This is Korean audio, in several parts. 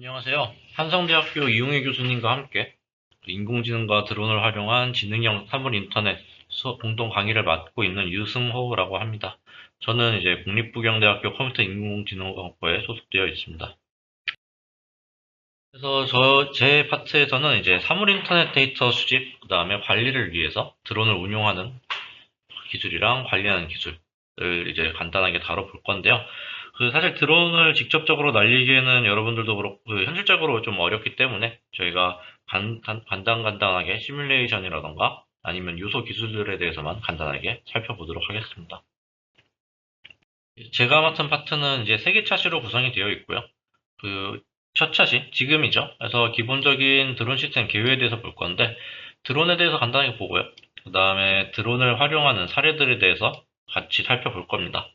안녕하세요. 한성대학교 이용혜 교수님과 함께 인공지능과 드론을 활용한 지능형 사물 인터넷 수업 공동 강의를 맡고 있는 유승호라고 합니다. 저는 이제 국립부경대학교 컴퓨터 인공지능학과에 소속되어 있습니다. 그래서 제 파트에서는 이제 사물 인터넷 데이터 수집, 그 다음에 관리를 위해서 드론을 운용하는 기술이랑 관리하는 기술을 이제 간단하게 다뤄볼 건데요. 사실 드론을 직접적으로 날리기에는 여러분들도 그렇고 현실적으로 좀 어렵기 때문에 저희가 간단하게 시뮬레이션이라던가 아니면 요소 기술들에 대해서만 간단하게 살펴보도록 하겠습니다. 제가 맡은 파트는 이제 세 개 차시로 구성이 되어 있고요. 첫 차시, 지금이죠. 그래서 기본적인 드론 시스템 개요에 대해서 볼 건데, 드론에 대해서 간단하게 보고요. 그 다음에 드론을 활용하는 사례들에 대해서 같이 살펴볼 겁니다.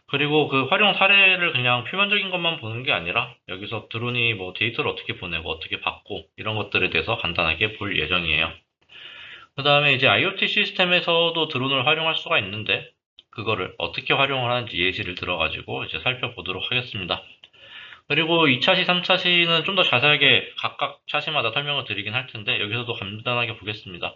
그리고 그 활용 사례를 그냥 표면적인 것만 보는 게 아니라 여기서 드론이 뭐 데이터를 어떻게 보내고 어떻게 받고 이런 것들에 대해서 간단하게 볼 예정이에요. 그 다음에 이제 IoT 시스템에서도 드론을 활용할 수가 있는데 그거를 어떻게 활용을 하는지 예시를 들어가지고 이제 살펴보도록 하겠습니다. 그리고 2차시, 3차시는 좀 더 자세하게 각각 차시마다 설명을 드리긴 할 텐데 여기서도 간단하게 보겠습니다.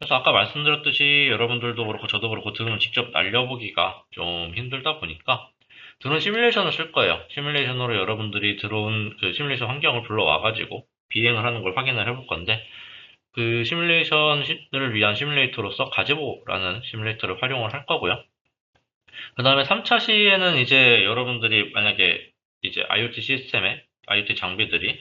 그래서 아까 말씀드렸듯이 여러분들도 그렇고 저도 그렇고 드론을 직접 날려보기가 좀 힘들다 보니까 드론 시뮬레이션을 쓸 거예요. 시뮬레이션으로 여러분들이 드론 그 시뮬레이션 환경을 불러와가지고 비행을 하는 걸 확인을 해볼 건데 그 시뮬레이션을 위한 시뮬레이터로서 가제보라는 시뮬레이터를 활용을 할 거고요. 그 다음에 3차 시에는 이제 여러분들이 만약에 이제 IoT 시스템에 IoT 장비들이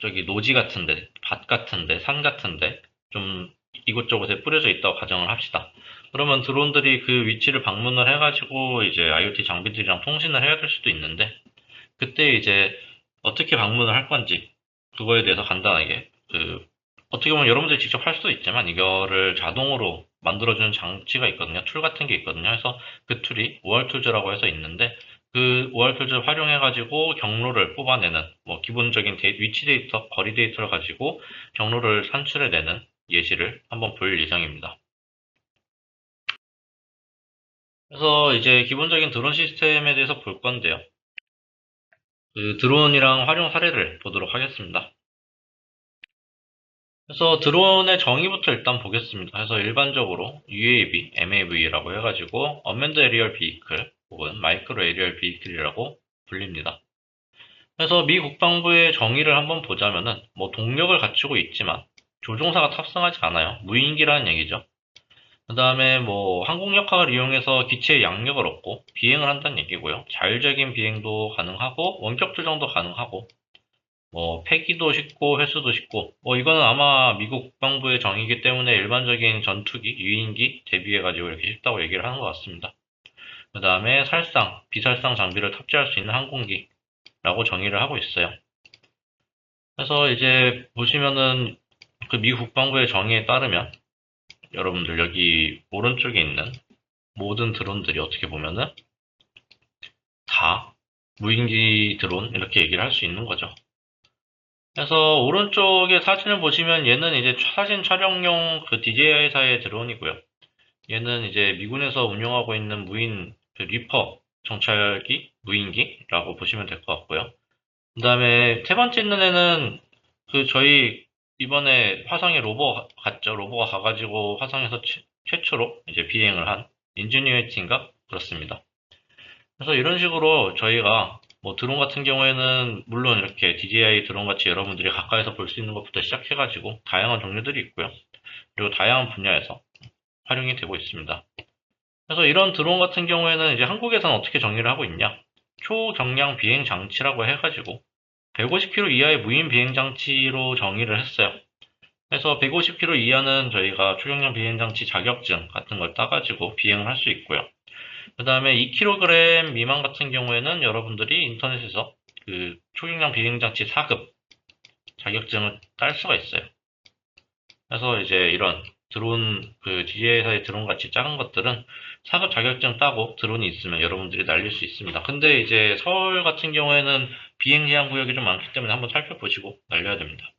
저기 노지 같은데, 밭 같은데, 산 같은데 좀 이곳저곳에 뿌려져 있다고 가정을 합시다. 그러면 드론들이 그 위치를 방문을 해가지고 이제 IoT 장비들이랑 통신을 해야 될 수도 있는데 그때 이제 어떻게 방문을 할 건지 그거에 대해서 간단하게 어떻게 보면 여러분들이 직접 할 수도 있지만 이거를 자동으로 만들어주는 장치가 있거든요. 툴 같은 게 있거든요. 그래서 그 툴이 오알툴즈라고 해서 있는데 그 오알툴즈를 활용해가지고 경로를 뽑아내는 뭐 기본적인 위치 데이터, 거리 데이터를 가지고 경로를 산출해내는 예시를 한번 볼 예정입니다. 그래서 이제 기본적인 드론 시스템에 대해서 볼 건데요. 그 드론이랑 활용 사례를 보도록 하겠습니다. 그래서 드론의 정의부터 일단 보겠습니다. 그래서 일반적으로 UAV, MAV라고 해가지고 Unmanned Aerial Vehicle 혹은 Micro Aerial Vehicle이라고 불립니다. 그래서 미 국방부의 정의를 한번 보자면은 뭐 동력을 갖추고 있지만 조종사가 탑승하지 않아요. 무인기라는 얘기죠. 그 다음에 뭐 항공역학을 이용해서 기체의 양력을 얻고 비행을 한다는 얘기고요. 자율적인 비행도 가능하고 원격 조정도 가능하고 뭐 폐기도 쉽고 회수도 쉽고 뭐 이거는 아마 미국 국방부의 정의이기 때문에 일반적인 전투기, 유인기 대비해가지고 이렇게 쉽다고 얘기를 하는 것 같습니다. 그 다음에 살상, 비살상 장비를 탑재할 수 있는 항공기라고 정의를 하고 있어요. 그래서 이제 보시면은 그 미국 국방부의 정의에 따르면 여러분들 여기 오른쪽에 있는 모든 드론들이 어떻게 보면은 다 무인기 드론 이렇게 얘기를 할 수 있는 거죠. 그래서 오른쪽에 사진을 보시면 얘는 이제 사진 촬영용 그 DJI사의 드론이고요. 얘는 이제 미군에서 운영하고 있는 무인 그 리퍼 정찰기 무인기라고 보시면 될 것 같고요. 그 다음에 세 번째 있는 애는 그 저희 이번에 화성에 로버 갔죠. 로버가 가가지고 화성에서 최초로 이제 비행을 한 인지니어티인가 그렇습니다. 그래서 이런 식으로 저희가 뭐 드론 같은 경우에는 물론 이렇게 DJI 드론 같이 여러분들이 가까이서 볼 수 있는 것부터 시작해가지고 다양한 종류들이 있고요. 그리고 다양한 분야에서 활용이 되고 있습니다. 그래서 이런 드론 같은 경우에는 이제 한국에서는 어떻게 정의를 하고 있냐? 초경량 비행 장치라고 해가지고 150km 이하의 무인 비행 장치로 정의를 했어요. 그래서 150km 이하는 저희가 초경량 비행 장치 자격증 같은 걸 따가지고 비행을 할 수 있고요. 그 다음에 2kg 미만 같은 경우에는 여러분들이 인터넷에서 그 초경량 비행장치 4급 자격증을 딸 수가 있어요. 그래서 이제 이런 드론, 그 DJI사의 드론 같이 작은 것들은 4급 자격증 따고 드론이 있으면 여러분들이 날릴 수 있습니다. 근데 이제 서울 같은 경우에는 비행 제한 구역이 좀 많기 때문에 한번 살펴보시고 날려야 됩니다.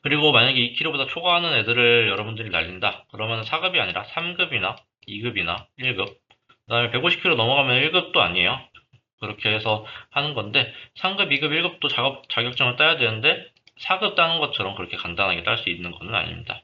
그리고 만약에 2kg보다 초과하는 애들을 여러분들이 날린다. 그러면 4급이 아니라 3급이나 2급이나 1급. 그 다음에 150km 넘어가면 1급도 아니에요. 그렇게 해서 하는 건데, 상급, 2급, 1급도 자격증을 따야 되는데 4급 따는 것처럼 그렇게 간단하게 딸 수 있는 건 아닙니다.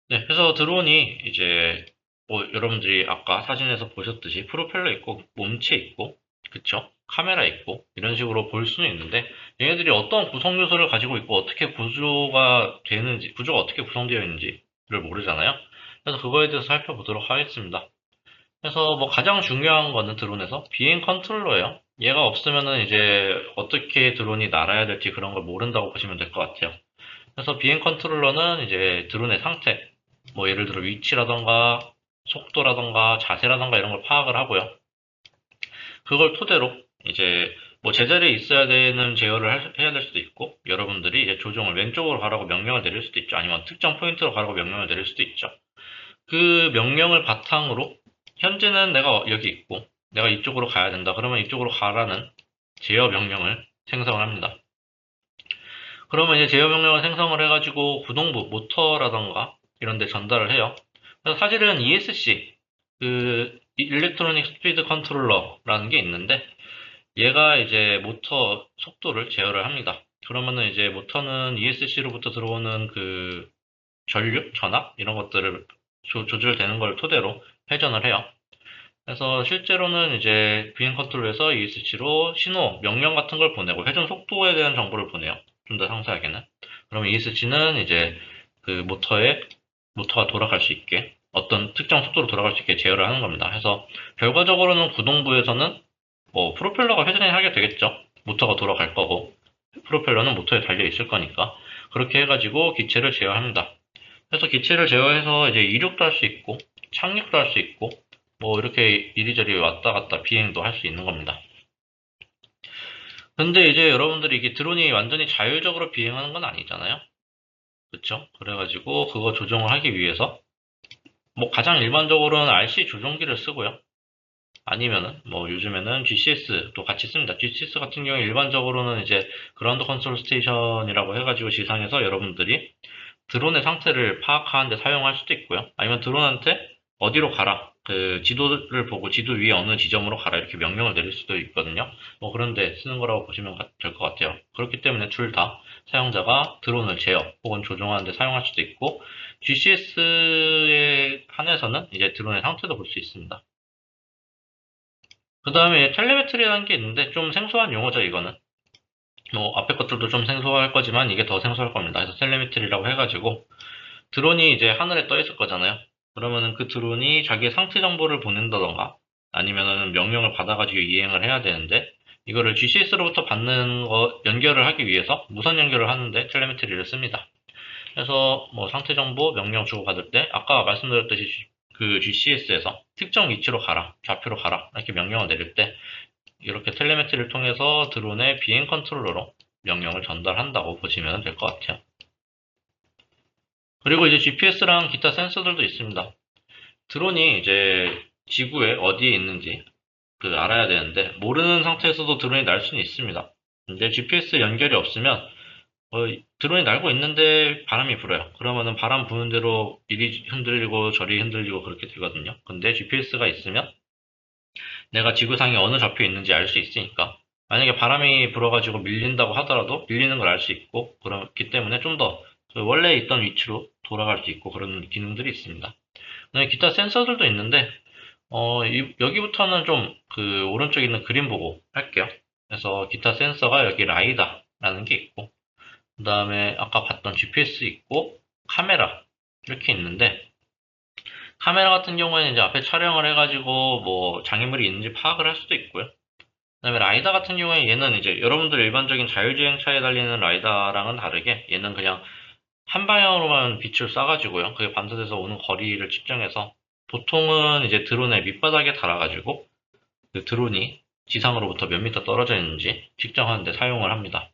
네, 그래서 드론이 이제 뭐 여러분들이 아까 사진에서 보셨듯이 프로펠러 있고 몸체 있고 그쵸? 카메라 있고 이런 식으로 볼 수는 있는데 얘네들이 어떤 구성 요소를 가지고 있고 어떻게 구조가 되는지 구조가 어떻게 구성되어 있는지를 모르잖아요. 그래서 그거에 대해서 살펴보도록 하겠습니다. 그래서 뭐 가장 중요한 거는 드론에서 비행 컨트롤러예요. 얘가 없으면은 이제 어떻게 드론이 날아야 될지 그런 걸 모른다고 보시면 될 것 같아요. 그래서 비행 컨트롤러는 이제 드론의 상태, 뭐 예를 들어 위치라던가 속도라던가 자세라던가 이런 걸 파악을 하고요. 그걸 토대로 이제 뭐 제자리에 있어야 되는 제어를 해야 될 수도 있고 여러분들이 이제 조종을 왼쪽으로 가라고 명령을 내릴 수도 있죠. 아니면 특정 포인트로 가라고 명령을 내릴 수도 있죠. 그 명령을 바탕으로 현재는 내가 여기 있고 내가 이쪽으로 가야 된다. 그러면 이쪽으로 가라는 제어 명령을 생성을 합니다. 그러면 이제 제어 명령을 생성을 해가지고 구동부, 모터라던가 이런 데 전달을 해요. 그래서 사실은 ESC, 그 일렉트로닉 스피드 컨트롤러라는 게 있는데 얘가 이제 모터 속도를 제어를 합니다. 그러면은 이제 모터는 ESC로부터 들어오는 그 전류, 전압 이런 것들을 조절되는 걸 토대로 회전을 해요. 그래서 실제로는 이제 비행 컨트롤에서 ESC로 신호, 명령 같은 걸 보내고 회전 속도에 대한 정보를 보내요. 좀 더 상세하게는. 그러면 ESC는 이제 그 모터가 돌아갈 수 있게 어떤 특정 속도로 돌아갈 수 있게 제어를 하는 겁니다. 그래서 결과적으로는 구동부에서는 뭐 프로펠러가 회전이 하게 되겠죠. 모터가 돌아갈 거고 프로펠러는 모터에 달려 있을 거니까 그렇게 해가지고 기체를 제어합니다. 그래서 기체를 제어해서 이제 이륙도 할 수 있고 착륙도 할 수 있고 뭐 이렇게 이리저리 왔다 갔다 비행도 할 수 있는 겁니다. 근데 이제 여러분들이 이게 드론이 완전히 자율적으로 비행하는 건 아니잖아요. 그쵸? 그래가지고 그거 조정을 하기 위해서 뭐 가장 일반적으로는 RC 조종기를 쓰고요. 아니면은 뭐 요즘에는 GCS도 같이 씁니다. GCS 같은 경우 일반적으로는 이제 그라운드 컨트롤 스테이션이라고 해가지고 지상에서 여러분들이 드론의 상태를 파악하는 데 사용할 수도 있고요. 아니면 드론한테 어디로 가라. 그 지도를 보고 지도 위에 어느 지점으로 가라 이렇게 명령을 내릴 수도 있거든요. 뭐 그런데 쓰는 거라고 보시면 될 것 같아요. 그렇기 때문에 둘 다 사용자가 드론을 제어 혹은 조종하는 데 사용할 수도 있고 GCS에 한해서는 이제 드론의 상태도 볼 수 있습니다. 그 다음에 텔레메트리라는 게 있는데 좀 생소한 용어죠 이거는. 뭐 앞에 것들도 좀 생소할 거지만 이게 더 생소할 겁니다. 그래서 텔레메트리라고 해가지고 드론이 이제 하늘에 떠 있을 거잖아요. 그러면은 그 드론이 자기의 상태 정보를 보낸다던가 아니면은 명령을 받아가지고 이행을 해야 되는데 이거를 GCS로부터 받는 거 연결을 하기 위해서 무선 연결을 하는데 텔레메트리를 씁니다. 그래서 뭐 상태 정보 명령 주고받을 때 아까 말씀드렸듯이 그 GCS에서 특정 위치로 가라, 좌표로 가라 이렇게 명령을 내릴 때 이렇게 텔레메트리를 통해서 드론의 비행 컨트롤러로 명령을 전달한다고 보시면 될 것 같아요. 그리고 이제 GPS랑 기타 센서들도 있습니다. 드론이 이제 지구에 어디에 있는지 그 알아야 되는데 모르는 상태에서도 드론이 날 수는 있습니다. 근데 GPS 연결이 없으면 드론이 날고 있는데 바람이 불어요. 그러면은 바람 부는 대로 이리 흔들리고 저리 흔들리고 그렇게 되거든요. 근데 GPS가 있으면 내가 지구상에 어느 좌표에 있는지 알 수 있으니까 만약에 바람이 불어가지고 밀린다고 하더라도 밀리는 걸 알 수 있고 그렇기 때문에 좀 더 원래 있던 위치로 돌아갈 수 있고 그런 기능들이 있습니다. 기타 센서들도 있는데 여기부터는 좀 그 오른쪽에 있는 그림 보고 할게요. 그래서 기타 센서가 여기 라이다라는 게 있고 그 다음에 아까 봤던 GPS 있고 카메라 이렇게 있는데 카메라 같은 경우에는 이제 앞에 촬영을 해가지고 뭐 장애물이 있는지 파악을 할 수도 있고요. 그다음에 라이다 같은 경우에 얘는 이제 여러분들 일반적인 자율주행차에 달리는 라이다랑은 다르게 얘는 그냥 한 방향으로만 빛을 쏴가지고요. 그게 반사돼서 오는 거리를 측정해서 보통은 이제 드론의 밑바닥에 달아가지고 그 드론이 지상으로부터 몇 미터 떨어져 있는지 측정하는 데 사용을 합니다.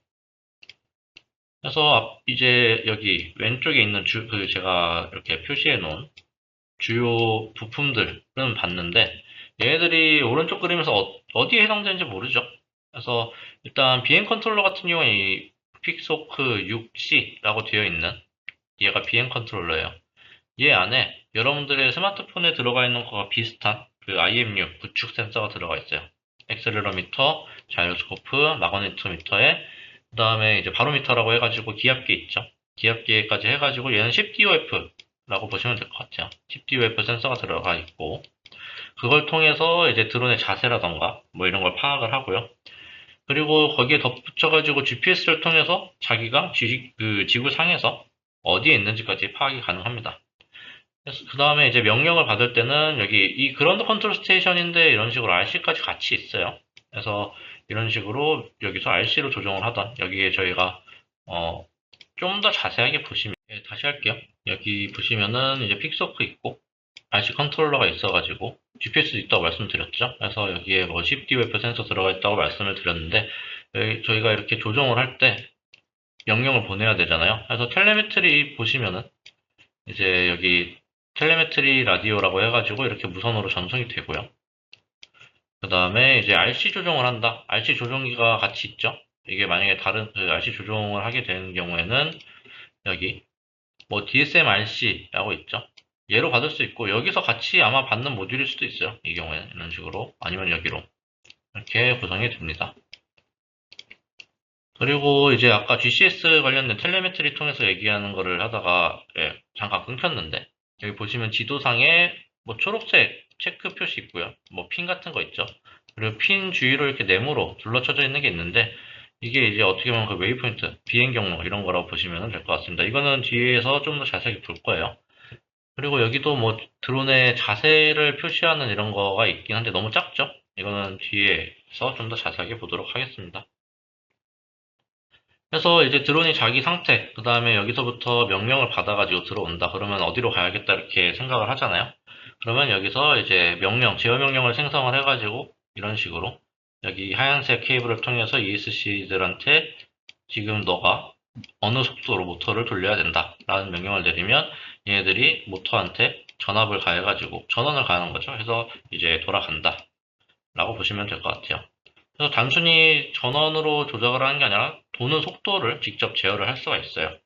그래서 이제 여기 왼쪽에 있는 그 제가 이렇게 표시해 놓은 주요 부품들은 봤는데 얘네들이 오른쪽 그림에서 어디에 해당되는지 모르죠. 그래서 일단 비행 컨트롤러 같은 경우에 이 픽소크 6C라고 되어 있는 얘가 비행 컨트롤러예요. 얘 안에 여러분들의 스마트폰에 들어가 있는 거와 비슷한 그 IMU 구축 센서가 들어가 있어요. 액셀러미터, 자이로스코프, 마그네토미터에 그 다음에 이제 바로미터라고 해가지고 기압계 있죠. 기압계까지 해가지고 얘는 10DOF라고 보시면 될 것 같아요. 10DOF 센서가 들어가 있고 그걸 통해서 이제 드론의 자세라던가 뭐 이런 걸 파악을 하고요. 그리고 거기에 덧붙여가지고 GPS를 통해서 자기가 지구 상에서 어디에 있는지까지 파악이 가능합니다. 그 다음에 이제 명령을 받을 때는 여기 이 그라운드 컨트롤 스테이션인데 이런 식으로 RC까지 같이 있어요. 그래서 이런 식으로 여기서 RC로 조정을 하던 여기에 저희가 좀 더 자세하게 보시면 다시 할게요. 여기 보시면은 이제 픽서크 있고 RC 컨트롤러가 있어가지고 GPS도 있다고 말씀드렸죠. 그래서 여기에 뭐 10DOF 센서 들어가 있다고 말씀을 드렸는데 저희가 이렇게 조정을 할 때 명령을 보내야 되잖아요. 그래서 텔레메트리 보시면은 이제 여기 텔레메트리 라디오라고 해가지고 이렇게 무선으로 전송이 되고요. 그 다음에 이제 RC 조정을 한다. RC 조정기가 같이 있죠. 이게 만약에 다른 RC 조정을 하게 되는 경우에는 여기 뭐 DSM RC라고 있죠. 얘로 받을 수 있고 여기서 같이 아마 받는 모듈일 수도 있어요. 이 경우에는 이런 식으로 아니면 여기로 이렇게 구성이 됩니다. 그리고 이제 아까 GCS 관련된 텔레메트리 통해서 얘기하는 거를 하다가 잠깐 끊겼는데 여기 보시면 지도상에 뭐 초록색 체크 표시 있고요. 뭐 핀 같은 거 있죠. 그리고 핀 주위로 이렇게 네모로 둘러쳐져 있는 게 있는데 이게 이제 어떻게 보면 그 웨이포인트, 비행 경로 이런 거라고 보시면 될 것 같습니다. 이거는 뒤에서 좀 더 자세하게 볼 거예요. 그리고 여기도 뭐 드론의 자세를 표시하는 이런 거가 있긴 한데 너무 작죠? 이거는 뒤에서 좀 더 자세하게 보도록 하겠습니다. 그래서 이제 드론이 자기 상태, 그 다음에 여기서부터 명령을 받아가지고 들어온다. 그러면 어디로 가야겠다 이렇게 생각을 하잖아요. 그러면 여기서 이제 제어 명령을 생성을 해가지고 이런 식으로 여기 하얀색 케이블을 통해서 ESC들한테 지금 너가 어느 속도로 모터를 돌려야 된다 라는 명령을 내리면 얘네들이 모터한테 전압을 가해가지고 전원을 가하는 거죠. 그래서 이제 돌아간다 라고 보시면 될 것 같아요. 그래서 단순히 전원으로 조작을 하는 게 아니라 도는 속도를 직접 제어를 할 수가 있어요.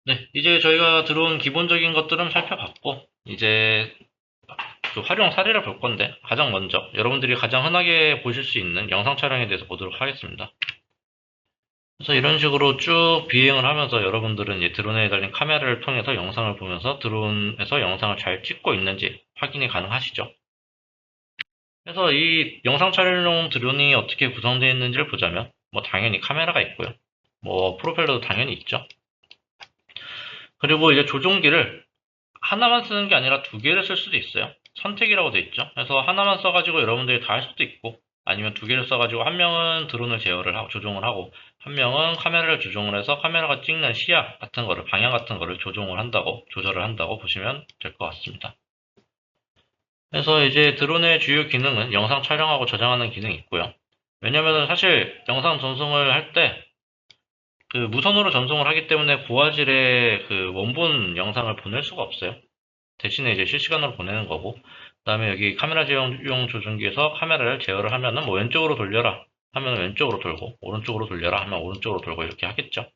네, 이제 저희가 들어온 기본적인 것들은 살펴봤고 이제 그 활용 사례를 볼 건데 가장 먼저 여러분들이 가장 흔하게 보실 수 있는 영상 촬영에 대해서 보도록 하겠습니다. 그래서 이런 식으로 쭉 비행을 하면서 여러분들은 이제 드론에 달린 카메라를 통해서 영상을 보면서 드론에서 영상을 잘 찍고 있는지 확인이 가능하시죠. 그래서 이 영상 촬영용 드론이 어떻게 구성되어 있는지를 보자면 뭐 당연히 카메라가 있고요. 뭐 프로펠러도 당연히 있죠. 그리고 이제 조종기를 하나만 쓰는 게 아니라 두 개를 쓸 수도 있어요. 선택이라고 되어 있죠. 그래서 하나만 써가지고 여러분들이 다 할 수도 있고 아니면 두 개를 써가지고 한 명은 드론을 제어를 하고 조종을 하고 한 명은 카메라를 조종을 해서 카메라가 찍는 시야 같은 거를 방향 같은 거를 조절을 한다고 보시면 될 것 같습니다. 그래서 이제 드론의 주요 기능은 영상 촬영하고 저장하는 기능이 있고요. 왜냐면은 사실 영상 전송을 할 때 그 무선으로 전송을 하기 때문에 고화질의 그 원본 영상을 보낼 수가 없어요. 대신에 이제 실시간으로 보내는 거고, 그 다음에 여기 카메라 제어용 조종기에서 카메라를 제어를 하면은 뭐 왼쪽으로 돌려라 하면 왼쪽으로 돌고, 오른쪽으로 돌려라 하면 오른쪽으로 돌고 이렇게 하겠죠.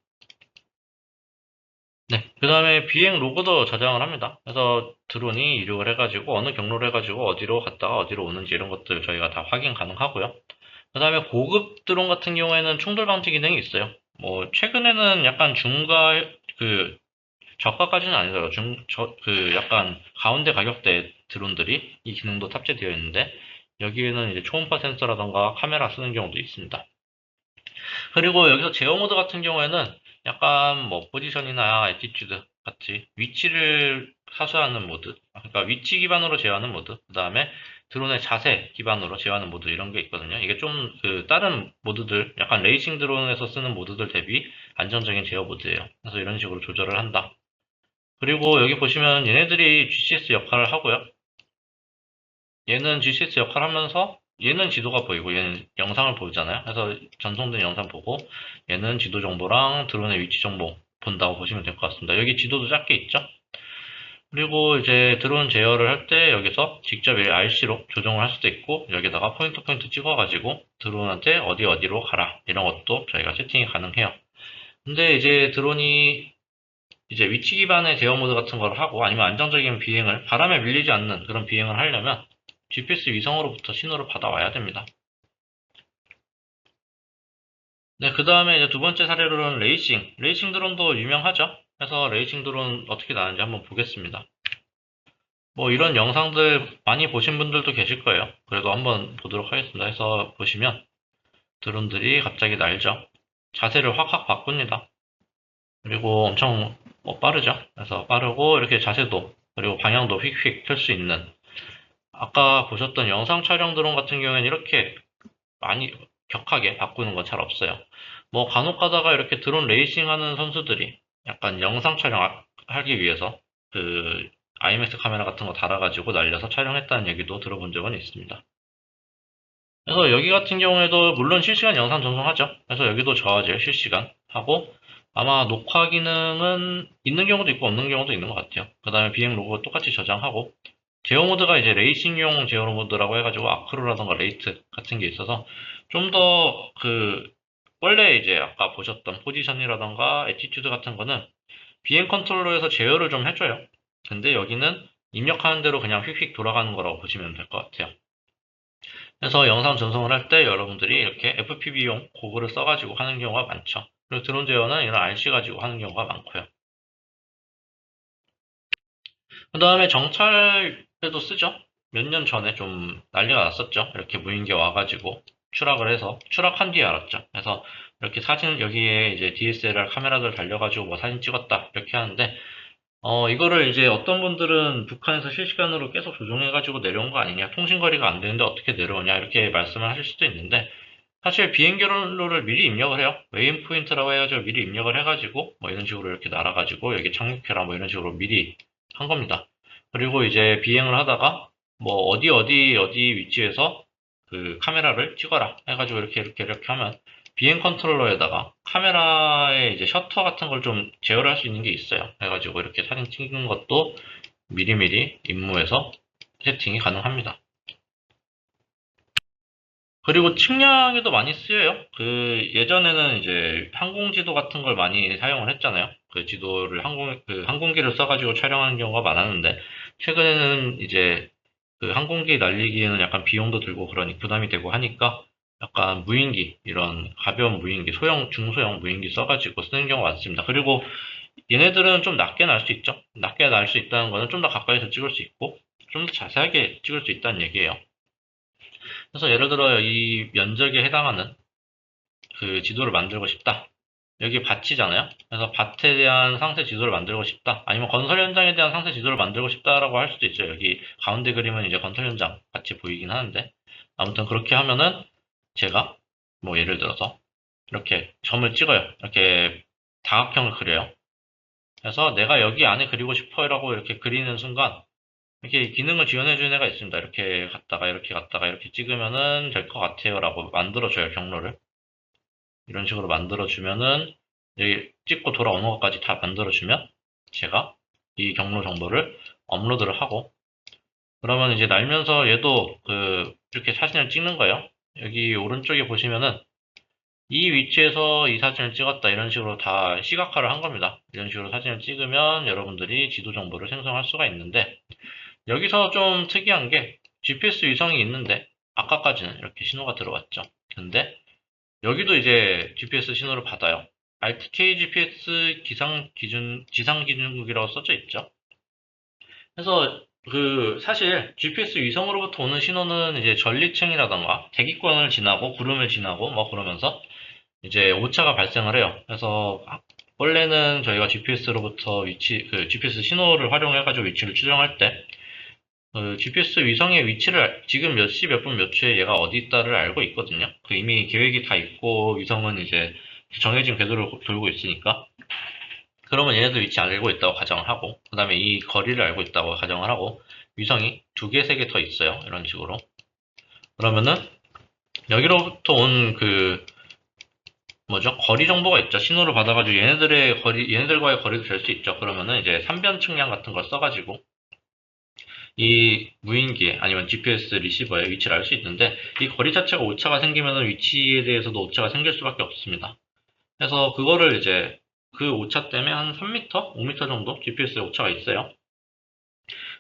네, 그 다음에 비행 로그도 저장을 합니다. 그래서 드론이 이륙을 해가지고 어느 경로를 해가지고 어디로 갔다가 어디로 오는지 이런 것들 저희가 다 확인 가능하고요. 그 다음에 고급 드론 같은 경우에는 충돌 방지 기능이 있어요. 뭐 최근에는 약간 저가까지는 아니더라도 약간 가운데 가격대 드론들이 이 기능도 탑재되어 있는데 여기에는 이제 초음파 센서라던가 카메라 쓰는 경우도 있습니다. 그리고 여기서 제어 모드 같은 경우에는 약간 뭐 포지션이나 애티튜드 같이 위치를 사수하는 모드, 그러니까 위치 기반으로 제어하는 모드, 그 다음에 드론의 자세 기반으로 제어하는 모드 이런 게 있거든요. 이게 좀 다른 모드들, 약간 레이싱 드론에서 쓰는 모드들 대비 안정적인 제어 모드예요. 그래서 이런 식으로 조절을 한다. 그리고 여기 보시면 얘네들이 GCS 역할을 하고요. 얘는 GCS 역할을 하면서 얘는 지도가 보이고 얘는 영상을 보잖아요. 그래서 전송된 영상 보고 얘는 지도 정보랑 드론의 위치 정보 본다고 보시면 될 것 같습니다. 여기 지도도 작게 있죠. 그리고 이제 드론 제어를 할 때 여기서 직접 RC로 조정을 할 수도 있고 여기다가 포인트 찍어가지고 드론한테 어디로 가라 이런 것도 저희가 세팅이 가능해요. 근데 이제 드론이 이제 위치 기반의 제어 모드 같은 걸 하고 아니면 안정적인 비행을 바람에 밀리지 않는 그런 비행을 하려면 GPS 위성으로부터 신호를 받아와야 됩니다. 네, 그 다음에 이제 두 번째 사례로는 레이싱 드론도 유명하죠. 그래서 레이싱 드론 어떻게 나는지 한번 보겠습니다. 뭐 이런 영상들 많이 보신 분들도 계실 거예요. 그래도 한번 보도록 하겠습니다. 해서 보시면 드론들이 갑자기 날죠. 자세를 확확 바꿉니다. 그리고 엄청 빠르죠. 그래서 빠르고 이렇게 자세도 그리고 방향도 휙휙 틀 수 있는, 아까 보셨던 영상 촬영 드론 같은 경우에는 이렇게 많이 격하게 바꾸는 건 잘 없어요. 뭐 간혹 가다가 이렇게 드론 레이싱 하는 선수들이 약간 영상 촬영하기 위해서 그 IMX 카메라 같은 거 달아가지고 날려서 촬영했다는 얘기도 들어본 적은 있습니다. 그래서 여기 같은 경우에도 물론 실시간 영상 전송하죠. 그래서 여기도 저화질 실시간 하고, 아마 녹화 기능은 있는 경우도 있고 없는 경우도 있는 것 같아요. 그 다음에 비행 로그 똑같이 저장하고, 제어 모드가 이제 레이싱용 제어 모드라고 해가지고 아크로라던가 레이트 같은 게 있어서 좀 더 원래 이제 아까 보셨던 포지션이라던가 애티튜드 같은 거는 비행 컨트롤러에서 제어를 좀 해줘요. 근데 여기는 입력하는 대로 그냥 휙휙 돌아가는 거라고 보시면 될 것 같아요. 그래서 영상 전송을 할 때 여러분들이 이렇게 FPV용 고글을 써가지고 하는 경우가 많죠. 그리고 드론 제어는 이런 RC 가지고 하는 경우가 많고요. 그 다음에 정찰에도 쓰죠. 몇 년 전에 좀 난리가 났었죠. 이렇게 무인기 와가지고 추락을 해서, 추락한 뒤에 알았죠. 그래서 이렇게 사진, 여기에 이제 DSLR 카메라들 달려가지고 뭐 사진 찍었다 이렇게 하는데, 이거를 이제 어떤 분들은 북한에서 실시간으로 계속 조종해가지고 내려온 거 아니냐, 통신거리가 안 되는데 어떻게 내려오냐 이렇게 말씀을 하실 수도 있는데, 사실 비행 경로를 미리 입력을 해요. 웨인 포인트라고 해가지고 미리 입력을 해가지고 뭐 이런 식으로 이렇게 날아가지고 여기 착륙해라 뭐 이런 식으로 미리 한 겁니다. 그리고 이제 비행을 하다가 뭐 어디 위치에서 그 카메라를 찍어라 해가지고 이렇게 하면 비행 컨트롤러에다가 카메라에 이제 셔터 같은 걸 좀 제어를 할 수 있는 게 있어요. 해가지고 이렇게 사진 찍는 것도 미리미리 임무에서 세팅이 가능합니다. 그리고 측량에도 많이 쓰여요. 예전에는 이제 항공지도 같은 걸 많이 사용을 했잖아요. 그 지도를 항공기를 써가지고 촬영하는 경우가 많았는데, 최근에는 이제 그 항공기 날리기에는 약간 비용도 들고 그러니 부담이 되고 하니까 약간 무인기, 이런 가벼운 무인기, 중소형 무인기 써가지고 쓰는 경우가 많습니다. 그리고 얘네들은 좀 낮게 날 수 있죠. 낮게 날 수 있다는 거는 좀 더 가까이서 찍을 수 있고, 좀 더 자세하게 찍을 수 있다는 얘기예요. 그래서 예를 들어 이 면적에 해당하는 그 지도를 만들고 싶다. 여기 밭이잖아요. 그래서 밭에 대한 상세 지도를 만들고 싶다. 아니면 건설 현장에 대한 상세 지도를 만들고 싶다라고 할 수도 있어요. 여기 가운데 그림은 이제 건설 현장 같이 보이긴 하는데, 아무튼 그렇게 하면은 제가 뭐 예를 들어서 이렇게 점을 찍어요. 이렇게 다각형을 그려요. 그래서 내가 여기 안에 그리고 싶어요라고 이렇게 그리는 순간 이렇게 기능을 지원해주는 애가 있습니다. 이렇게 갔다가 이렇게 찍으면은 될 것 같아요라고 만들어줘요, 경로를. 이런 식으로 만들어주면은 여기 찍고 돌아오는 것까지 다 만들어주면 제가 이 경로 정보를 업로드를 하고, 그러면 이제 날면서 얘도 이렇게 사진을 찍는 거예요. 여기 오른쪽에 보시면은 이 위치에서 이 사진을 찍었다 이런 식으로 다 시각화를 한 겁니다. 이런 식으로 사진을 찍으면 여러분들이 지도 정보를 생성할 수가 있는데, 여기서 좀 특이한 게 GPS 위성이 있는데 아까까지는 이렇게 신호가 들어왔죠. 근데 여기도 이제 GPS 신호를 받아요. RTK GPS 지상 기준국이라고 써져 있죠. 그래서 사실 GPS 위성으로부터 오는 신호는 이제 전리층이라던가 대기권을 지나고 구름을 지나고 뭐 그러면서 이제 오차가 발생을 해요. 그래서 원래는 저희가 GPS로부터 GPS 신호를 활용해가지고 위치를 추정할 때 GPS 위성의 위치를 지금 몇 시, 몇 분, 몇 초에 얘가 어디 있다를 알고 있거든요. 이미 계획이 다 있고 위성은 이제 정해진 궤도를 돌고 있으니까, 그러면 얘네들 위치 알고 있다고 가정을 하고, 그 다음에 이 거리를 알고 있다고 가정을 하고, 위성이 2개, 3개 더 있어요. 이런 식으로. 그러면은 여기로부터 온 거리 정보가 있죠. 신호를 받아가지고 얘네들과의 거리도 될 수 있죠. 그러면은 이제 삼변 측량 같은 걸 써가지고 이 무인기 아니면 GPS 리시버의 위치를 알 수 있는데, 이 거리 자체가 오차가 생기면 위치에 대해서도 오차가 생길 수밖에 없습니다. 그래서 그거를 이제 그 오차 때문에 한 3m, 5m 정도 GPS에 오차가 있어요.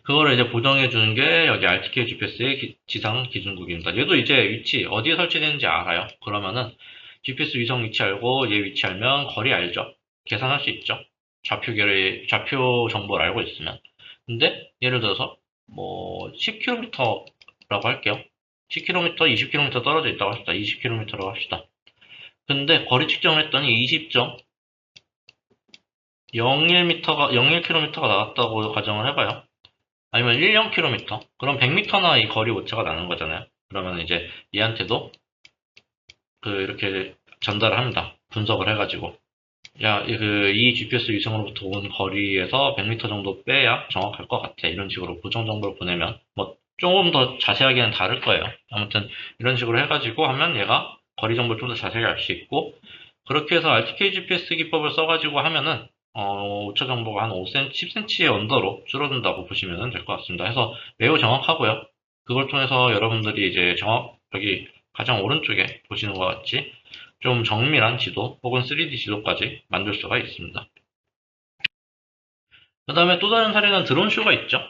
그거를 이제 보정해 주는 게 여기 RTK GPS의 지상 기준국입니다. 얘도 이제 위치 어디에 설치되는지 알아요. 그러면은 GPS 위성 위치 알고 얘 위치 알면 거리 알죠. 계산할 수 있죠. 좌표 정보를 알고 있으면. 근데 예를 들어서 뭐 10km라고 할게요. 10km, 20km 떨어져 있다고 합시다. 20km라고 합시다. 근데 거리 측정을 했더니 20.01m가 01km가 나왔다고 가정을 해봐요. 아니면 10km. 그럼 100m나 이 거리 오차가 나는 거잖아요. 그러면 이제 얘한테도 이렇게 전달을 합니다. 분석을 해가지고. 야, 이 GPS 위성으로부터 온 거리에서 100m 정도 빼야 정확할 것 같아. 이런 식으로 고정 정보를 보내면, 뭐, 조금 더 자세하게는 다를 거예요. 아무튼, 이런 식으로 해가지고 하면 얘가 거리 정보를 좀 더 자세하게 알 수 있고, 그렇게 해서 RTK GPS 기법을 써가지고 하면은, 오차 정보가 한 5cm, 10cm의 언더로 줄어든다고 보시면 될 것 같습니다. 해서 매우 정확하고요. 그걸 통해서 여러분들이 이제 여기 가장 오른쪽에 보시는 것 같이 좀 정밀한 지도 혹은 3D 지도까지 만들 수가 있습니다. 그 다음에 또 다른 사례는 드론쇼가 있죠.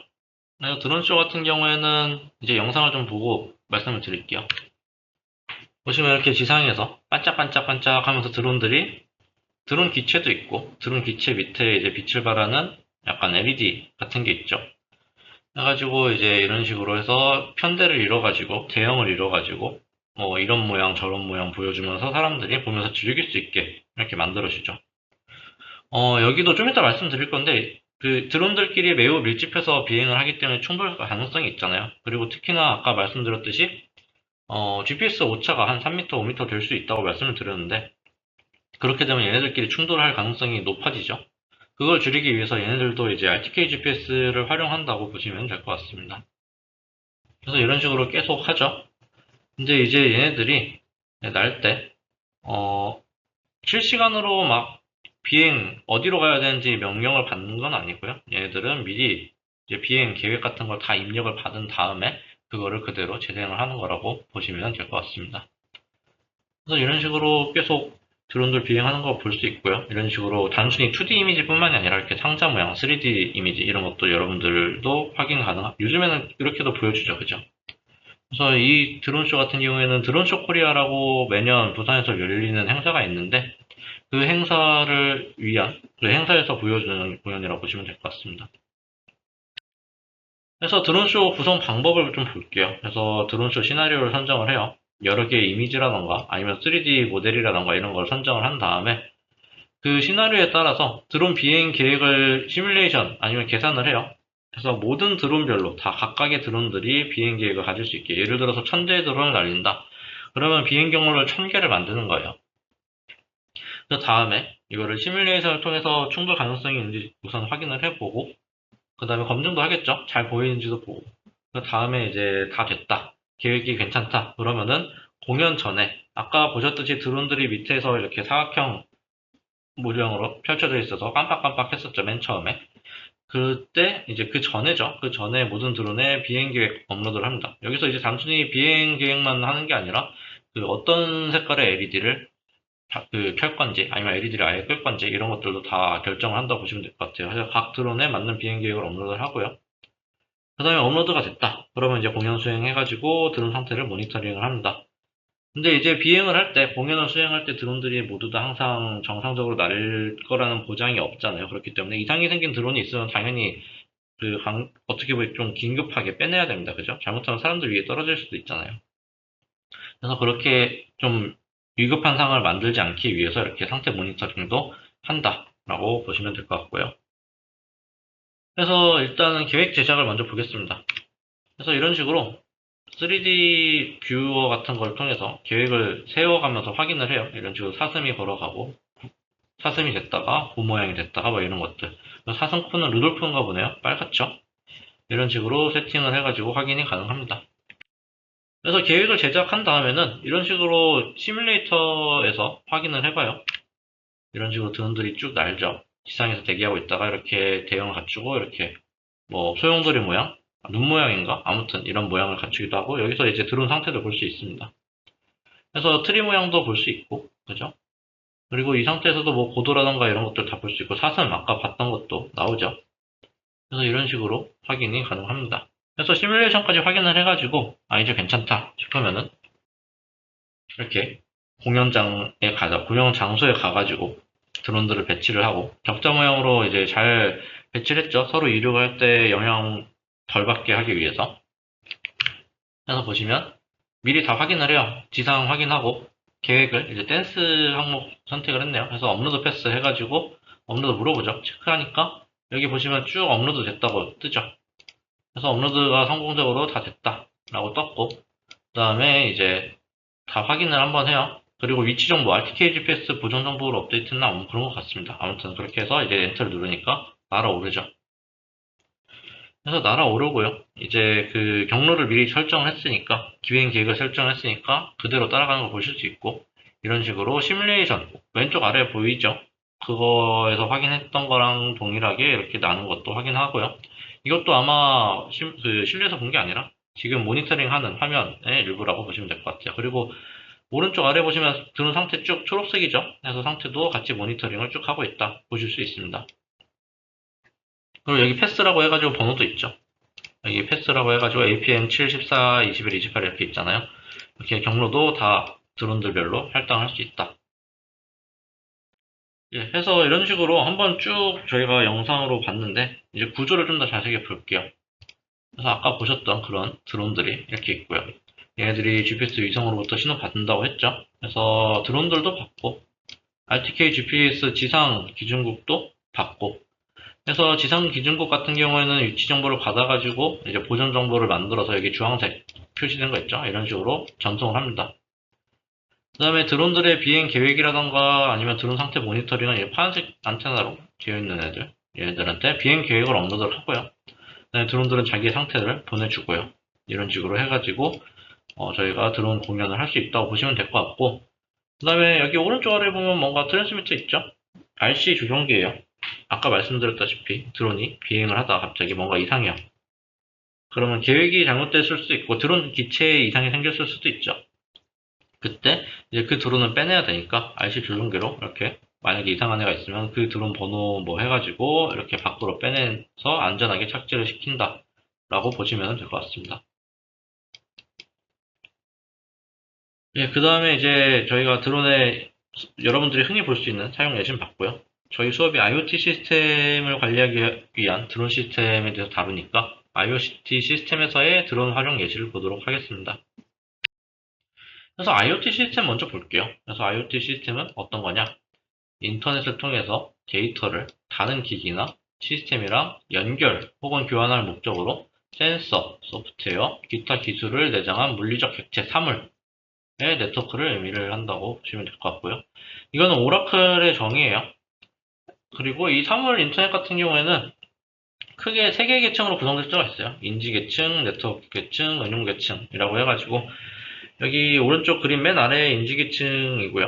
드론쇼 같은 경우에는 이제 영상을 좀 보고 말씀을 드릴게요. 보시면 이렇게 지상에서 반짝반짝반짝 하면서 드론 기체도 있고, 드론 기체 밑에 이제 빛을 발하는 약간 LED 같은 게 있죠. 해가지고 이제 이런 식으로 해서 편대를 이뤄가지고, 대형을 이뤄가지고, 뭐 이런 모양 저런 모양 보여주면서 사람들이 보면서 즐길 수 있게 이렇게 만들어주죠. 여기도 좀 이따 말씀드릴 건데, 그 드론들끼리 매우 밀집해서 비행을 하기 때문에 충돌 가능성이 있잖아요. 그리고 특히나 아까 말씀드렸듯이, GPS 오차가 한 3m, 5m 될 수 있다고 말씀을 드렸는데, 그렇게 되면 얘네들끼리 충돌할 가능성이 높아지죠. 그걸 줄이기 위해서 얘네들도 이제 RTK GPS를 활용한다고 보시면 될 것 같습니다. 그래서 이런 식으로 계속 하죠. 근데 이제 얘네들이 날 때, 실시간으로 막 비행 어디로 가야 되는지 명령을 받는 건 아니고요. 얘네들은 미리 이제 비행 계획 같은 걸 다 입력을 받은 다음에 그거를 그대로 재생을 하는 거라고 보시면 될 것 같습니다. 그래서 이런 식으로 계속 드론들 비행하는 거 볼 수 있고요. 이런 식으로 단순히 2D 이미지뿐만이 아니라 이렇게 상자 모양, 3D 이미지 이런 것도 여러분들도 확인 가능. 요즘에는 이렇게도 보여주죠, 그죠? 그래서 이 드론쇼 같은 경우에는 드론쇼 코리아라고 매년 부산에서 열리는 행사가 있는데 그 행사를 위한 그 행사에서 보여주는 공연이라고 보시면 될 것 같습니다. 그래서 드론쇼 구성 방법을 좀 볼게요. 그래서 드론쇼 시나리오를 선정을 해요. 여러 개의 이미지라던가 아니면 3D 모델이라던가 이런 걸 선정을 한 다음에 그 시나리오에 따라서 드론 비행 계획을 시뮬레이션 아니면 계산을 해요. 그래서 모든 드론별로 다 각각의 드론들이 비행 계획을 가질 수 있게 예를 들어서 1000대의 드론을 날린다. 그러면 비행 경로를 1000개를 만드는 거예요. 그 다음에 이거를 시뮬레이션을 통해서 충돌 가능성이 있는지 우선 확인을 해보고 그 다음에 검증도 하겠죠. 잘 보이는지도 보고 그 다음에 이제 다 됐다. 계획이 괜찮다. 그러면은 공연 전에 아까 보셨듯이 드론들이 밑에서 이렇게 사각형 모양으로 펼쳐져 있어서 깜빡깜빡 했었죠. 맨 처음에. 그때 이제 그 전에죠. 그 전에 모든 드론의 비행 계획 업로드를 합니다. 여기서 이제 단순히 비행 계획만 하는 게 아니라 그 어떤 색깔의 LED를 켤 건지 아니면 LED를 아예 끌 건지 이런 것들도 다 결정을 한다고 보시면 될 것 같아요. 그래서 각 드론에 맞는 비행 계획을 업로드를 하고요. 그 다음에 업로드가 됐다. 그러면 이제 공연 수행해가지고 드론 상태를 모니터링을 합니다. 근데 이제 비행을 할 때, 공연을 수행할 때 드론들이 모두 다 항상 정상적으로 날 거라는 보장이 없잖아요. 그렇기 때문에 이상이 생긴 드론이 있으면 당연히 어떻게 보면 좀 긴급하게 빼내야 됩니다. 그죠? 잘못하면 사람들 위에 떨어질 수도 있잖아요. 그래서 그렇게 좀 위급한 상황을 만들지 않기 위해서 이렇게 상태 모니터링도 한다라고 보시면 될 것 같고요. 그래서 일단은 계획 제작을 먼저 보겠습니다. 그래서 이런 식으로 3D 뷰어 같은 걸 통해서 계획을 세워가면서 확인을 해요. 이런 식으로 사슴이 걸어가고 사슴이 됐다가 보 모양이 됐다가 뭐 이런 것들. 사슴 코는 루돌프인가 보네요. 빨갛죠? 이런 식으로 세팅을 해가지고 확인이 가능합니다. 그래서 계획을 제작한 다음에는 이런 식으로 시뮬레이터에서 확인을 해봐요. 이런 식으로 드론들이 쭉 날죠. 지상에서 대기하고 있다가 이렇게 대형을 갖추고 이렇게 뭐 소용돌이 모양, 눈 모양인가? 아무튼 이런 모양을 갖추기도 하고 여기서 이제 드론 상태도 볼 수 있습니다. 그래서 트리 모양도 볼 수 있고, 그죠? 그리고 이 상태에서도 뭐 고도라던가 이런 것들 다 볼 수 있고 사슴 아까 봤던 것도 나오죠. 그래서 이런 식으로 확인이 가능합니다. 그래서 시뮬레이션까지 확인을 해가지고 아 이제 괜찮다 싶으면은 이렇게 공연 장소에 가가지고 드론들을 배치를 하고 격자 모양으로 이제 잘 배치를 했죠. 서로 이륙할 때 영향 덜 받게 하기 위해서. 그래서 보시면 미리 다 확인을 해요. 지상 확인하고 계획을 이제 댄스 항목 선택을 했네요. 그래서 업로드 패스 해가지고 업로드 물어보죠. 체크하니까 여기 보시면 쭉 업로드 됐다고 뜨죠. 그래서 업로드가 성공적으로 다 됐다라고 떴고 그 다음에 이제 다 확인을 한번 해요. 그리고 위치 정보, RTK GPS 보정 정보로 업데이트나 뭐 그런 것 같습니다. 아무튼 그렇게 해서 이제 엔터를 누르니까 날아오르죠. 그래서 날아오르고요. 이제 그 경로를 미리 설정을 했으니까, 기행 계획을 설정을 했으니까 그대로 따라가는 걸 보실 수 있고, 이런 식으로 시뮬레이션, 왼쪽 아래에 보이죠? 그거에서 확인했던 거랑 동일하게 이렇게 나는 것도 확인하고요. 이것도 아마 실내에서 본 게 아니라 지금 모니터링 하는 화면의 일부라고 보시면 될 것 같아요. 그리고 오른쪽 아래 보시면 드론 상태 쭉 초록색이죠? 그래서 상태도 같이 모니터링을 쭉 하고 있다 보실 수 있습니다. 그리고 여기 패스라고 해가지고 번호도 있죠. 여기 패스라고 해가지고 APM 7, 14, 21, 28 이렇게 있잖아요. 이렇게 경로도 다 드론들별로 할당할 수 있다. 예, 해서 이런 식으로 한번 쭉 저희가 영상으로 봤는데 이제 구조를 좀 더 자세히 볼게요. 그래서 아까 보셨던 그런 드론들이 이렇게 있고요. 얘네들이 GPS 위성으로부터 신호 받는다고 했죠. 그래서 드론들도 받고 RTK GPS 지상 기준국도 받고 그래서 지상 기준국 같은 경우에는 위치 정보를 받아가지고 이제 보존 정보를 만들어서 여기 주황색 표시된 거 있죠. 이런 식으로 전송을 합니다. 그 다음에 드론들의 비행 계획이라던가 아니면 드론 상태 모니터링은 이 파란색 안테나로 되어 있는 얘네들한테 비행 계획을 업로드를 하고요. 그다음에 드론들은 자기의 상태를 보내주고요. 이런 식으로 해가지고 저희가 드론 공연을 할 수 있다고 보시면 될 것 같고 그 다음에 여기 오른쪽 아래 보면 뭔가 트랜스미터 있죠? RC 조종기예요. 아까 말씀드렸다시피 드론이 비행을 하다가 갑자기 뭔가 이상해요. 그러면 계획이 잘못됐을 수도 있고 드론 기체에 이상이 생겼을 수도 있죠. 그때 이제 그 드론을 빼내야 되니까 RC 조종기로 이렇게 만약에 이상한 애가 있으면 그 드론 번호 뭐 해가지고 이렇게 밖으로 빼내서 안전하게 착지를 시킨다 라고 보시면 될 것 같습니다. 예, 그 다음에 이제 저희가 드론에 여러분들이 흔히 볼 수 있는 사용 예시는 봤고요. 저희 수업이 IoT 시스템을 관리하기 위한 드론 시스템에 대해서 다루니까 IoT 시스템에서의 드론 활용 예시를 보도록 하겠습니다. 그래서 IoT 시스템 먼저 볼게요. 그래서 IoT 시스템은 어떤 거냐? 인터넷을 통해서 데이터를 다른 기기나 시스템이랑 연결 혹은 교환할 목적으로 센서, 소프트웨어, 기타 기술을 내장한 물리적 객체 사물의 네트워크를 의미를 한다고 보시면 될 것 같고요. 이거는 오라클의 정의예요. 그리고 이 사물 인터넷 같은 경우에는 크게 3개의 계층으로 구성될 수가 있어요. 인지 계층, 네트워크 계층, 응용 계층이라고 해가지고 여기 오른쪽 그림 맨 아래에 인지 계층이고요.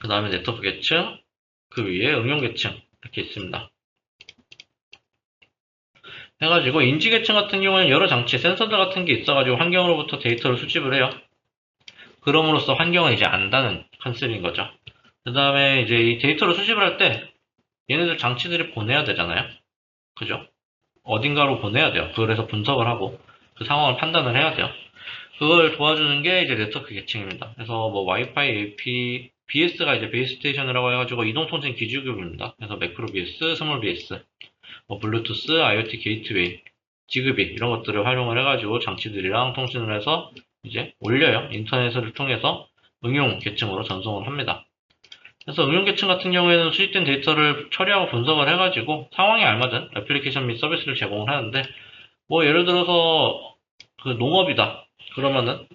그 다음에 네트워크 계층, 그 위에 응용 계층 이렇게 있습니다. 해가지고 인지 계층 같은 경우는 여러 장치, 센서들 같은 게 있어가지고 환경으로부터 데이터를 수집을 해요. 그럼으로써 환경을 이제 안다는 컨셉인 거죠. 그 다음에 이제 이 데이터를 수집을 할 때 얘네들 장치들이 보내야 되잖아요. 그죠? 어딘가로 보내야 돼요. 그래서 분석을 하고 그 상황을 판단을 해야 돼요. 그걸 도와주는 게 이제 네트워크 계층입니다. 그래서 뭐 와이파이, AP, BS가 이제 베이스 스테이션이라고 해가지고 이동통신 기지국입니다. 그래서 매크로 BS, 스몰 BS, 뭐 블루투스, IoT 게이트웨이, 지그비 이런 것들을 활용을 해가지고 장치들이랑 통신을 해서 이제 올려요. 인터넷을 통해서 응용 계층으로 전송을 합니다. 그래서 응용 계층 같은 경우에는 수집된 데이터를 처리하고 분석을 해가지고 상황에 알맞은 애플리케이션 및 서비스를 제공을 하는데 뭐 예를 들어서 그 농업이다. 그러면은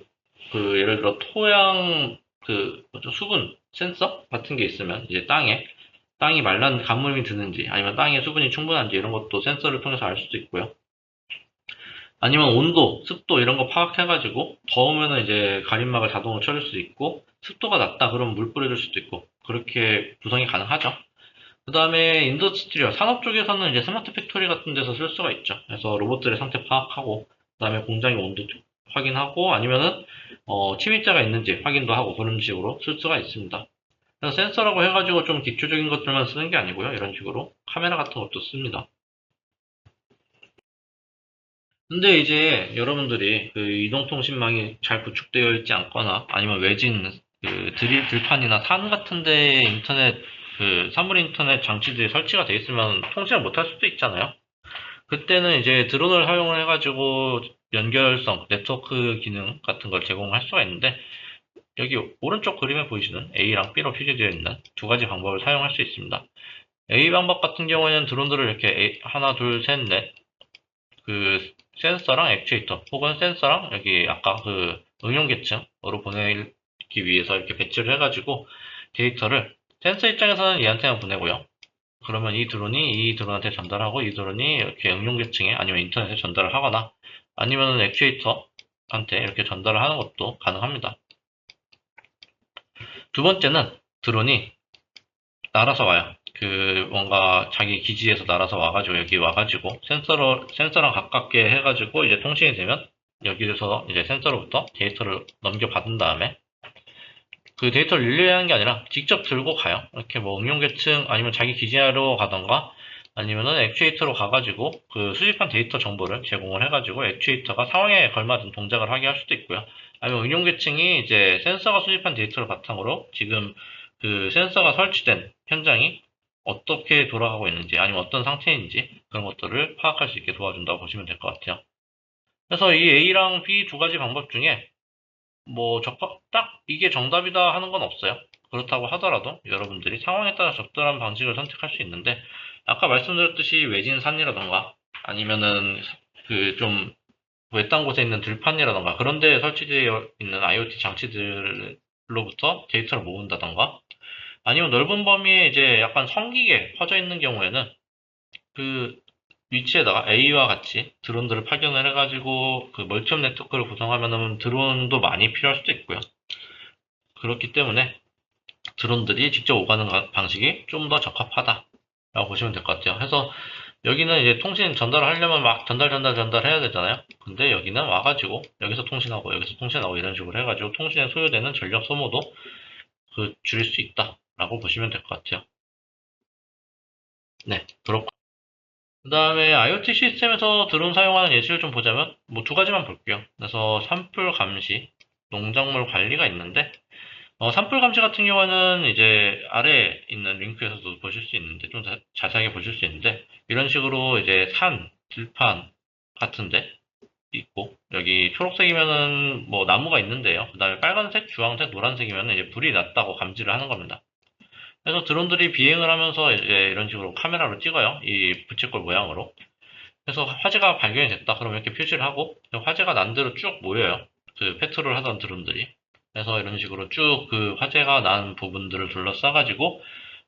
그 예를 들어 토양 그 뭐죠 수분 센서 같은 게 있으면 이제 땅이 말랐는 가물음이 드는지 아니면 땅에 수분이 충분한지 이런 것도 센서를 통해서 알 수도 있고요. 아니면 온도, 습도 이런 거 파악해가지고 더우면은 이제 가림막을 자동으로 쳐줄 수도 있고 습도가 낮다 그러면 물 뿌려줄 수도 있고 그렇게 구성이 가능하죠. 그 다음에 인더스트리얼 산업 쪽에서는 이제 스마트 팩토리 같은 데서 쓸 수가 있죠. 그래서 로봇들의 상태 파악하고 그 다음에 공장의 온도 확인하고 아니면은 침입자가 있는지 확인도 하고 그런 식으로 쓸 수가 있습니다. 그래서 센서라고 해가지고 좀 기초적인 것들만 쓰는 게 아니고요. 이런 식으로 카메라 같은 것도 씁니다. 근데 이제 여러분들이 그 이동통신망이 잘 구축되어 있지 않거나 아니면 외진 그 들판이나 산 같은 데에 인터넷 그 사물 인터넷 장치들이 설치가 되어 있으면 통신을 못할 수도 있잖아요. 그때는 이제 드론을 사용을 해가지고 연결성, 네트워크 기능 같은 걸 제공할 수가 있는데 여기 오른쪽 그림에 보이시는 A랑 B로 표시되어 있는 두 가지 방법을 사용할 수 있습니다. A 방법 같은 경우에는 드론들을 이렇게 하나, 둘, 셋, 넷 그 센서랑 액추에이터 혹은 센서랑 여기 아까 그 응용 계층으로 보내기 위해서 이렇게 배치를 해가지고 데이터를 센서 입장에서는 얘한테만 보내고요. 그러면 이 드론이 이 드론한테 전달하고 이 드론이 이렇게 응용 계층에 아니면 인터넷에 전달을 하거나 아니면 액추에이터한테 이렇게 전달을 하는 것도 가능합니다. 두 번째는 드론이 날아서 와요. 그 뭔가 자기 기지에서 날아서 와가지고 여기 와가지고 센서랑 가깝게 해가지고 이제 통신이 되면 여기에서 이제 센서로부터 데이터를 넘겨받은 다음에 그 데이터를 릴레이하는 게 아니라 직접 들고 가요. 이렇게 뭐 응용 계층 아니면 자기 기지하러 가던가 아니면은 액추에이터로 가가지고 그 수집한 데이터 정보를 제공을 해가지고 액추에이터가 상황에 걸맞은 동작을 하게 할 수도 있고요. 아니면 응용 계층이 이제 센서가 수집한 데이터를 바탕으로 지금 그 센서가 설치된 현장이 어떻게 돌아가고 있는지 아니면 어떤 상태인지 그런 것들을 파악할 수 있게 도와준다고 보시면 될 것 같아요. 그래서 이 A랑 B 두 가지 방법 중에 뭐 딱 이게 정답이다 하는 건 없어요. 그렇다고 하더라도 여러분들이 상황에 따라 적절한 방식을 선택할 수 있는데 아까 말씀드렸듯이 외진 산이라던가 아니면은 그 좀 외딴 곳에 있는 들판이라던가 그런 데에 설치되어 있는 IoT 장치들로부터 데이터를 모은다던가 아니면 넓은 범위에 이제 약간 성기게 퍼져 있는 경우에는 그 위치에다가 A와 같이 드론들을 파견을 해가지고 그 멀티홈 네트워크를 구성하면은 드론도 많이 필요할 수도 있고요. 그렇기 때문에 드론들이 직접 오가는 방식이 좀 더 적합하다라고 보시면 될 것 같아요. 그래서 여기는 이제 통신 전달을 하려면 막 전달해야 되잖아요. 근데 여기는 와가지고 여기서 통신하고 이런 식으로 해가지고 통신에 소요되는 전력 소모도 그 줄일 수 있다라고 보시면 될 것 같아요. 네, 그렇고 그 다음에 IoT 시스템에서 드론 사용하는 예시를 좀 보자면 뭐 두 가지만 볼게요. 그래서 산불 감시, 농작물 관리가 있는데 산불 감시 같은 경우는 이제 아래에 있는 링크에서도 보실 수 있는데 좀 자세하게 보실 수 있는데 이런 식으로 이제 산, 들판 같은데 있고 여기 초록색이면은 뭐 나무가 있는데요. 그 다음에 빨간색, 주황색, 노란색이면은 이제 불이 났다고 감지를 하는 겁니다. 그래서 드론들이 비행을 하면서 이제 이런 식으로 카메라로 찍어요. 이 부채꼴 모양으로. 그래서 화재가 발견이 됐다. 그럼 이렇게 표시를 하고 화재가 난 대로 쭉 모여요. 그 페트롤 하던 드론들이. 그래서 이런 식으로 쭉 그 화재가 난 부분들을 둘러싸가지고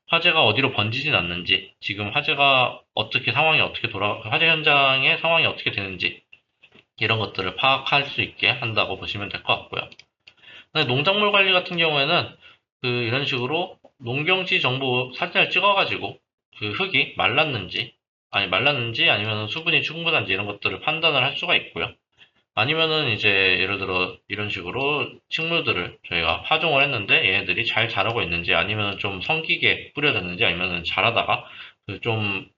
화재가 어디로 번지진 않는지, 지금 화재가 어떻게 상황이 어떻게 화재 현장의 상황이 어떻게 되는지 이런 것들을 파악할 수 있게 한다고 보시면 될 것 같고요. 농작물 관리 같은 경우에는 그 이런 식으로 농경지 정보 사진을 찍어가지고 그 흙이 말랐는지 아니면 수분이 충분한지 이런 것들을 판단을 할 수가 있고요. 아니면은 이제 예를 들어 이런 식으로 식물들을 저희가 파종을 했는데 얘네들이 잘 자라고 있는지 아니면 좀 성기게 뿌려졌는지 아니면 자라다가 그 좀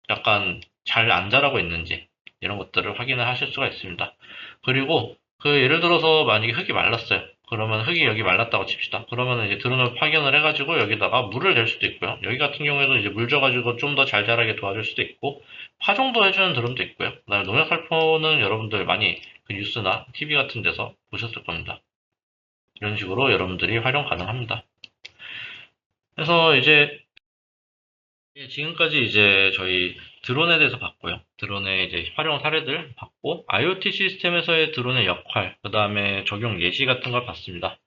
약간 잘 안 자라고 있는지 이런 것들을 확인을 하실 수가 있습니다. 그리고 그 예를 들어서 만약에 흙이 말랐어요. 그러면 흙이 여기 말랐다고 칩시다. 그러면 이제 드론을 파견을 해가지고 여기다가 물을 댈 수도 있고요. 여기 같은 경우에도 이제 물 줘가지고 좀 더 잘 자라게 도와줄 수도 있고 파종도 해주는 드론도 있고요. 그다음에 농약 살포는 여러분들 많이 그 뉴스나 TV 같은 데서 보셨을 겁니다. 이런 식으로 여러분들이 활용 가능합니다. 그래서 이제 지금까지 이제 저희 드론에 대해서 봤고요. 드론의 이제 활용 사례들 봤고, IoT 시스템에서의 드론의 역할, 그 다음에 적용 예시 같은 걸 봤습니다.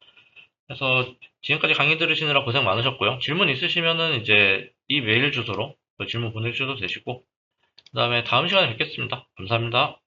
그래서 지금까지 강의 들으시느라 고생 많으셨고요. 질문 있으시면은 이제 이 메일 주소로 질문 보내주셔도 되시고, 그 다음에 다음 시간에 뵙겠습니다. 감사합니다.